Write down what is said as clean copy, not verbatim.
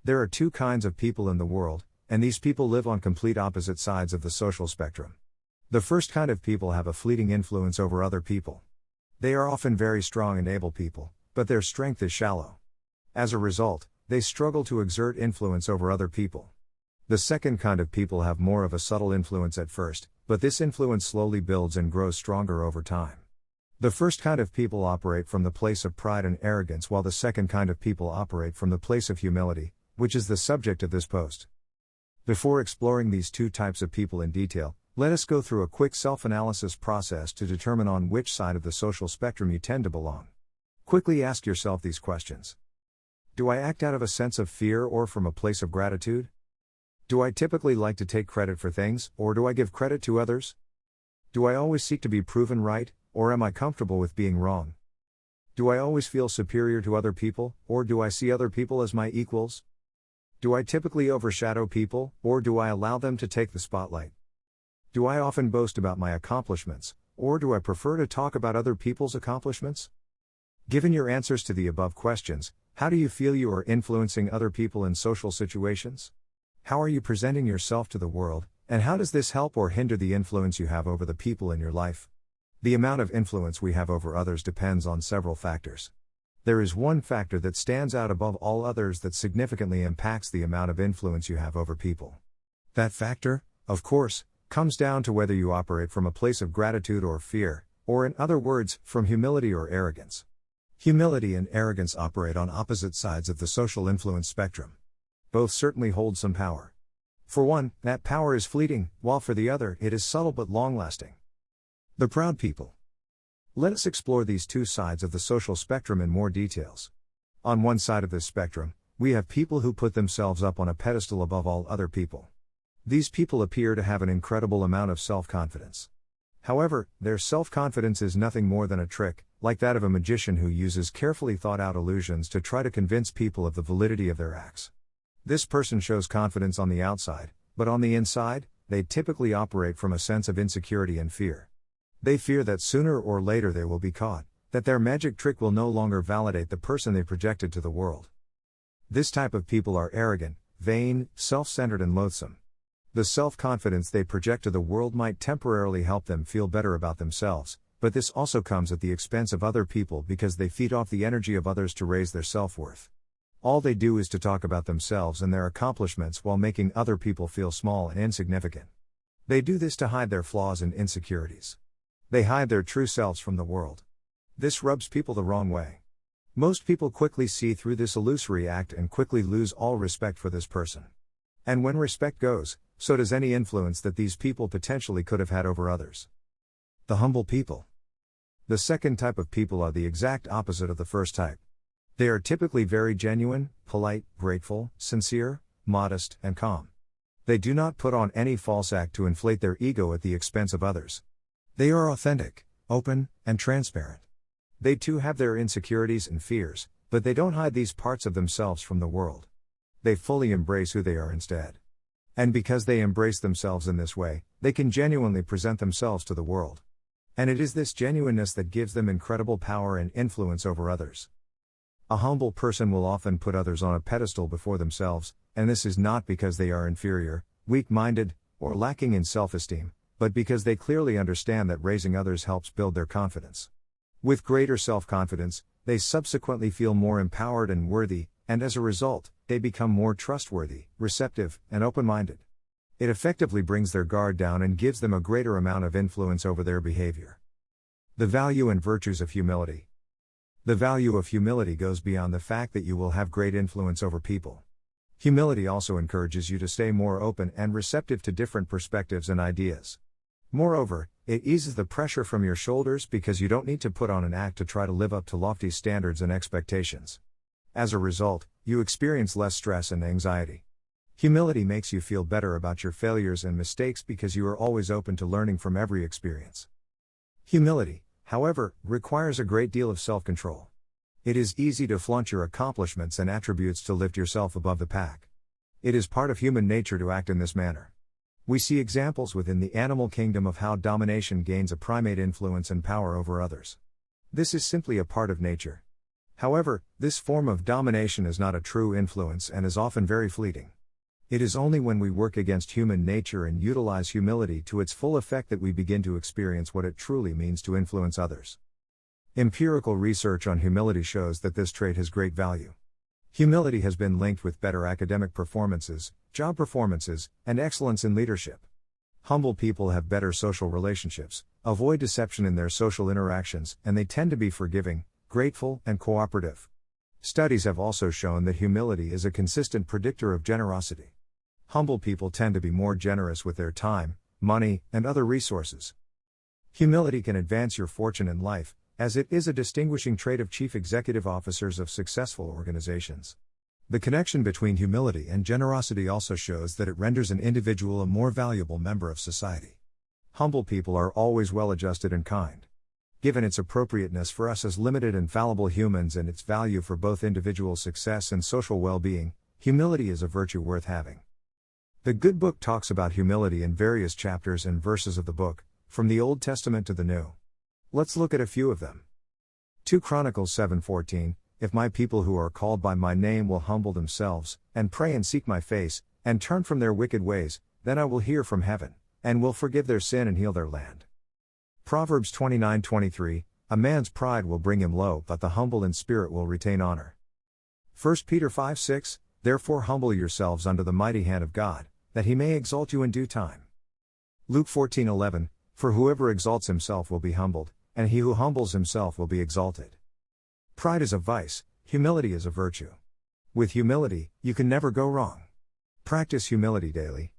There are two kinds of people in the world, and these people live on complete opposite sides of the social spectrum. The first kind of people have a fleeting influence over other people. They are often very strong and able people, but their strength is shallow. As a result, they struggle to exert influence over other people. The second kind of people have more of a subtle influence at first, but this influence slowly builds and grows stronger over time. The first kind of people operate from the place of pride and arrogance, while the second kind of people operate from the place of humility, which is the subject of this post. Before exploring these two types of people in detail, let us go through a quick self-analysis process to determine on which side of the social spectrum you tend to belong. Quickly ask yourself these questions. Do I act out of a sense of fear or from a place of gratitude? Do I typically like to take credit for things, or do I give credit to others? Do I always seek to be proven right, or am I comfortable with being wrong? Do I always feel superior to other people, or do I see other people as my equals? Do I typically overshadow people, or do I allow them to take the spotlight? Do I often boast about my accomplishments, or do I prefer to talk about other people's accomplishments? Given your answers to the above questions, how do you feel you are influencing other people in social situations? How are you presenting yourself to the world, and how does this help or hinder the influence you have over the people in your life? The amount of influence we have over others depends on several factors. There is one factor that stands out above all others that significantly impacts the amount of influence you have over people. That factor, of course, comes down to whether you operate from a place of gratitude or fear, or in other words, from humility or arrogance. Humility and arrogance operate on opposite sides of the social influence spectrum. Both certainly hold some power. For one, that power is fleeting, while for the other, it is subtle but long-lasting. The proud people. Let us explore these two sides of the social spectrum in more details. On one side of this spectrum, we have people who put themselves up on a pedestal above all other people. These people appear to have an incredible amount of self-confidence. However, their self-confidence is nothing more than a trick, like that of a magician who uses carefully thought-out illusions to try to convince people of the validity of their acts. This person shows confidence on the outside, but on the inside, they typically operate from a sense of insecurity and fear. They fear that sooner or later they will be caught, that their magic trick will no longer validate the person they projected to the world. This type of people are arrogant, vain, self-centered and loathsome. The self-confidence they project to the world might temporarily help them feel better about themselves, but this also comes at the expense of other people because they feed off the energy of others to raise their self-worth. All they do is to talk about themselves and their accomplishments while making other people feel small and insignificant. They do this to hide their flaws and insecurities. They hide their true selves from the world. This rubs people the wrong way. Most people quickly see through this illusory act and quickly lose all respect for this person. And when respect goes, so does any influence that these people potentially could have had over others. The humble people. The second type of people are the exact opposite of the first type. They are typically very genuine, polite, grateful, sincere, modest, and calm. They do not put on any false act to inflate their ego at the expense of others. They are authentic, open, and transparent. They too have their insecurities and fears, but they don't hide these parts of themselves from the world. They fully embrace who they are instead. And because they embrace themselves in this way, they can genuinely present themselves to the world. And it is this genuineness that gives them incredible power and influence over others. A humble person will often put others on a pedestal before themselves, and this is not because they are inferior, weak-minded, or lacking in self-esteem, but because they clearly understand that raising others helps build their confidence. With greater self-confidence, they subsequently feel more empowered and worthy, and as a result, they become more trustworthy, receptive, and open-minded. It effectively brings their guard down and gives them a greater amount of influence over their behavior. The value and virtues of humility. The value of humility goes beyond the fact that you will have great influence over people. Humility also encourages you to stay more open and receptive to different perspectives and ideas. Moreover, it eases the pressure from your shoulders because you don't need to put on an act to try to live up to lofty standards and expectations. As a result, you experience less stress and anxiety. Humility makes you feel better about your failures and mistakes because you are always open to learning from every experience. Humility, however, requires a great deal of self-control. It is easy to flaunt your accomplishments and attributes to lift yourself above the pack. It is part of human nature to act in this manner. We see examples within the animal kingdom of how domination gains a primate influence and power over others. This is simply a part of nature. However, this form of domination is not a true influence and is often very fleeting. It is only when we work against human nature and utilize humility to its full effect that we begin to experience what it truly means to influence others. Empirical research on humility shows that this trait has great value. Humility has been linked with better academic performances, job performances, and excellence in leadership. Humble people have better social relationships, avoid deception in their social interactions, and they tend to be forgiving, grateful, and cooperative. Studies have also shown that humility is a consistent predictor of generosity. Humble people tend to be more generous with their time, money, and other resources. Humility can advance your fortune in life, as it is a distinguishing trait of chief executive officers of successful organizations. The connection between humility and generosity also shows that it renders an individual a more valuable member of society. Humble people are always well-adjusted and kind. Given its appropriateness for us as limited and fallible humans and its value for both individual success and social well-being, humility is a virtue worth having. The Good Book talks about humility in various chapters and verses of the book, from the Old Testament to the New. Let's look at a few of them. 2 Chronicles 7:14, If my people who are called by my name will humble themselves, and pray and seek my face, and turn from their wicked ways, then I will hear from heaven, and will forgive their sin and heal their land. Proverbs 29:23, A man's pride will bring him low, but the humble in spirit will retain honor. 1 Peter 5:6, Therefore humble yourselves under the mighty hand of God, that he may exalt you in due time. Luke 14:11, For whoever exalts himself will be humbled, and he who humbles himself will be exalted. Pride is a vice, humility is a virtue. With humility, you can never go wrong. Practice humility daily.